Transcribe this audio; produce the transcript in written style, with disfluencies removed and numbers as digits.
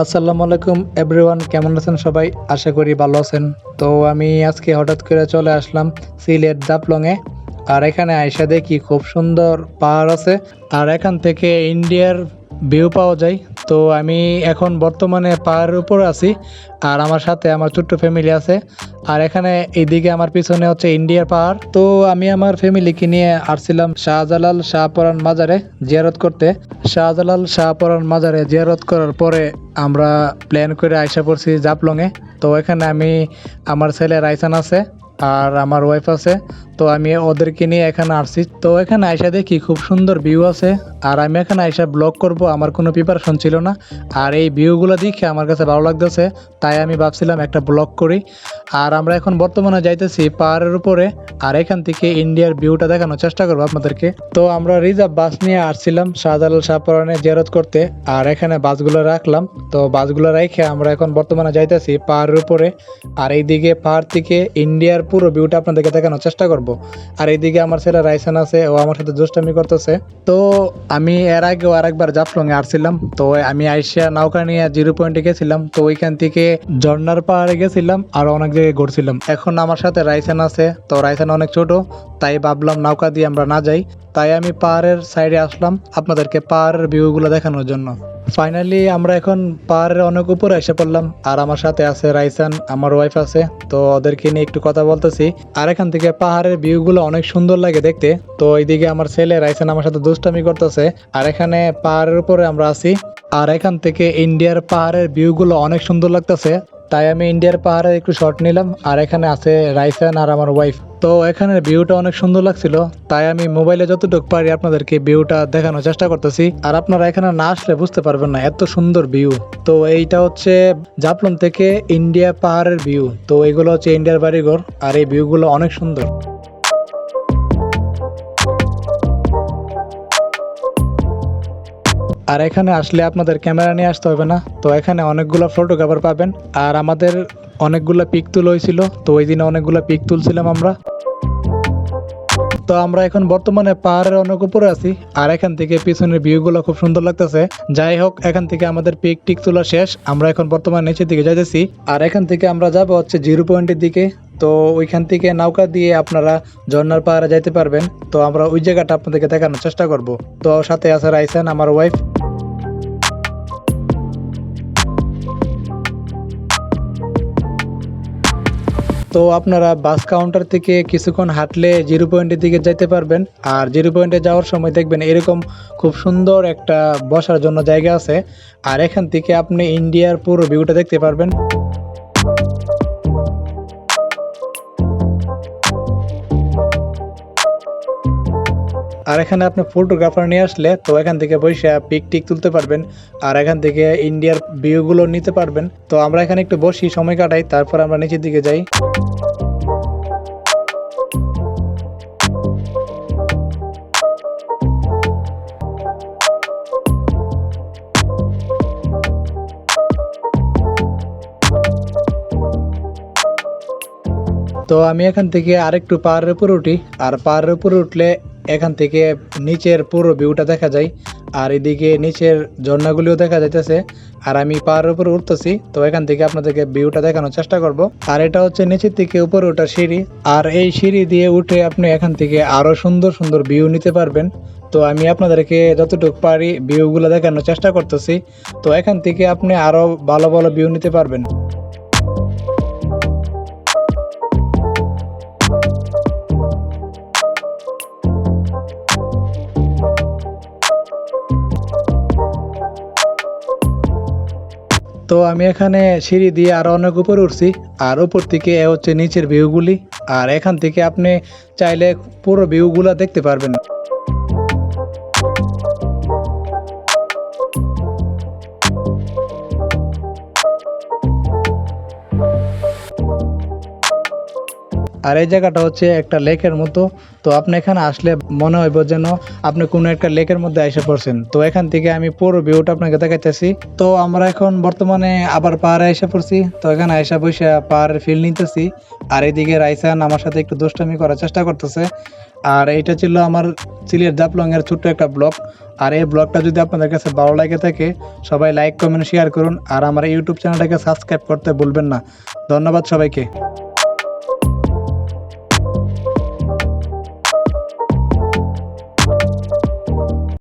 আসসালামু আলাইকুম এভরিওয়ান, কেমন আছেন সবাই? আশা করি ভালো আছেন। তো আমি আজকে হঠাৎ করে চলে আসলাম সিলেট জাফলংয়ে। আর এখানে আইসা দেখি খুব সুন্দর পাহাড় আছে, আর এখান থেকে ইন্ডিয়ার ভিউ পাওয়া যায়। তো আমি এখন বর্তমানে পাহাড়ের উপর আছি, আর আমার সাথে আমার ছোট্ট ফ্যামিলি আছে। আর এখানে এইদিকে আমার পিছনে হচ্ছে ইন্ডিয়ার পাহাড়। তো আমি আমার ফ্যামিলিকে নিয়ে আসছিলাম শাহজালাল শাহপরান মাজারে জিয়ারত করতে। শাহজালাল শাহপরান মাজারে জিয়ারত করার পরে আমরা প্ল্যান করে আইসা পড়ছি জাফলংয়ে। তো এখানে আমি, আমার ছেলে রাইসান আছে, আর আমার ওয়াইফ আছে। তো আমি ওদেরকে নিয়ে এখানে আসছি। তো এখানে আইসা দেখি খুব সুন্দর ভিউ আছে, আর আমি এখানে আইসা ব্লগ করব, আমার কোনো প্রিপারেশন ছিল না। আর এই ভিউগুলো দেখে আমার কাছে ভালো লাগতেছে, তাই আমি ভাবছিলাম একটা ব্লগ করি। আর আমরা এখন বর্তমানে যাইতেছি পাহাড়ের উপরে, আর এখান থেকে ইন্ডিয়ার ভিউটা দেখানোর চেষ্টা করবো আপনাদেরকে। তো আমরা রিজার্ভ বাস নিয়ে আসছিলাম শাহজালাল শাহপরানে জিয়ারত করতে, আর এখানে বাসগুলো রাখলাম। তো বাসগুলো রেখে আমরা এখন বর্তমানে যাইতেছি পাহাড়ের উপরে। আর এইদিকে পাহাড় থেকে ইন্ডিয়ার পুরো ভিউটা আপনাদেরকে দেখানোর চেষ্টা করব। আর এইদিকে আমার ছেলে রাইসান আছে, ও আমার সাথে দুষ্টামি করতেছে। তো আমি এর আগেও আরেকবার জাফলংয়ে আসছিলাম। তো আমি আইসা নৌকা নিয়ে 0 পয়েন্টে গেছিলাম। তো ওইখান থেকে ঝর্ণার পাহাড়ে গেছিলাম, আর অনেক জায়গায় ঘুরছিলাম। এখন আমার সাথে রাইসান আছে, তো রাইসান অনেক ছোট, তাই ভাবলাম নৌকা দিয়ে আমরা না যাই। তাই আমি পাহাড়ের সাইডে আসলাম আপনাদেরকে পাহাড়ের ভিউগুলো দেখানোর জন্য। ফাইনালি আমরা এখন পাহাড়ের অনেক উপরে এসে পড়লাম, আর আমার সাথে আছে রাইসান, আমার ওয়াইফ আছে। তো ওদেরকে নিয়ে একটু কথা বলতেছি। আর এখান থেকে পাহাড়ের ভিউগুলো অনেক সুন্দর লাগে দেখতে। তো এইদিকে আমার ছেলে রাইসান আমার সাথে দুষ্টামি করতেছে, আর এখানে পাহাড়ের উপরে আমরা আছি। আর এখান থেকে ইন্ডিয়ার পাহাড়ের ভিউগুলো অনেক সুন্দর লাগতেছে, তাই আমি ইন্ডিয়ার পাহাড়ের একটু শট নিলাম। আর এখানে আছে রাইসান আর আমার ওয়াইফ। তো এখানের ভিউটা অনেক সুন্দর লাগছিল, তাই আমি মোবাইলে যতটুকু পারি আপনাদেরকে ভিউটা দেখানোর চেষ্টা করতেছি। আর আপনারা এখানে না আসলে বুঝতে পারবেন না এত সুন্দর ভিউ। তো এইটা হচ্ছে জাফলং থেকে ইন্ডিয়া পাহাড়ের ভিউ। তো এগুলো হচ্ছে ইন্ডিয়ার বাড়িঘর, আর এই ভিউগুলো অনেক সুন্দর। আর এখানে আসলে আপনাদের ক্যামেরা নিয়ে আসতে হবে না। তো এখানে অনেকগুলো ফটোগ্রাফার পাবেন, আর আমাদের অনেকগুলো পিক তুল হয়েছিল। তো ওই দিনে অনেকগুলো পিক তুলছিলাম আমরা। তো আমরা এখন বর্তমানে পাহাড়ের অনেক উপরে আছি, আর এখান থেকে পিছনের ভিউগুলো খুব সুন্দর লাগতেছে। যাই হোক, এখান থেকে আমাদের পিক টিক তোলা শেষ। আমরা এখন বর্তমানে নিচের দিকে যাইতেছি, আর এখান থেকে আমরা যাব হচ্ছে 0 পয়েন্টের দিকে। তো ওইখান থেকে নৌকা দিয়ে আপনারা ঝর্ণার পাহাড়ে যাইতে পারবেন। তো আমরা ওই জায়গাটা আপনাদেরকে দেখানোর চেষ্টা করব। তো সাথে আছে রাইসান, আমার ওয়াইফ। তো আপনারা বাস কাউন্টার থেকে কিছুক্ষণ হাঁটলে 0 পয়েন্টের দিকে যাইতে পারবেন। আর 0 পয়েন্টে যাওয়ার সময় দেখবেন এরকম খুব সুন্দর একটা বসার জন্য জায়গা আছে, আর এখান থেকে আপনি ইন্ডিয়ার পুরো ভিউটা দেখতে পারবেন। আর এখানে আপনি ফটোগ্রাফার নিয়ে আসলে তো এখান থেকে বসে পিক টিক তুলতে পারবেন, আর এখান থেকে ইন্ডিয়ার ভিউগুলো নিতে পারবেন। তো আমরা এখানে একটু বসি, সময় কাটাই, তারপর আমরা নিচের দিকে যাই। তো আমি এখান থেকে আরেকটু পাহাড়ের উপরে উঠি, আর পাহাড়ের উপরে উঠলে এখান থেকে নিচের পুরো ভিউটা দেখা যায়, আর এদিকে নিচের ঝর্ণাগুলিও দেখা যাইতেছে। আর আমি পাহাড়ের উপরে উঠতেছি, তো এখান থেকে আপনাদেরকে ভিউটা দেখানোর চেষ্টা করব। আর এটা হচ্ছে নিচের থেকে উপরে ওঠার সিঁড়ি, আর এই সিঁড়ি দিয়ে উঠে আপনি এখান থেকে আরো সুন্দর সুন্দর ভিউ নিতে পারবেন। তো আমি আপনাদেরকে যতটুকু পারি ভিউগুলো দেখানোর চেষ্টা করতেছি। তো এখান থেকে আপনি আরো ভালো ভালো ভিউ নিতে পারবেন। তো আমি এখানে সিঁড়ি দিয়ে আরো অনেক উপরে উঠছি, আর উপর থেকে এ হচ্ছে নিচের ভিউগুলি। আর এখান থেকে আপনি চাইলে পুরো ভিউগুলা দেখতে পারবেন। আর এই জায়গাটা হচ্ছে একটা লেকের মতো। তো আপনি এখানে আসলে মনে হইব যেন আপনি কোনো একটা লেকের মধ্যে এসে পড়ছেন। তো এখান থেকে আমি পুরো ভিউটা আপনাকে দেখাইতেছি। তো আমরা এখন বর্তমানে আবার পাহাড়ে এসে পড়ছি। তো এখানে এসে বসে পাহাড়ের ফিল নিতেছি। আর এইদিকে রাইসান আমার সাথে একটু দুষ্টামি করার চেষ্টা করতেছে। আর এইটা ছিল আমার সিলেট জাফলং এর ছোট্ট একটা ব্লগ। আর এই ব্লগটা যদি আপনাদের কাছে ভালো লাগে থাকে, সবাই লাইক কমেন্ট শেয়ার করুন। আর আমার ইউটিউব চ্যানেলটাকে সাবস্ক্রাইব করতে ভুলবেন না। ধন্যবাদ সবাইকে।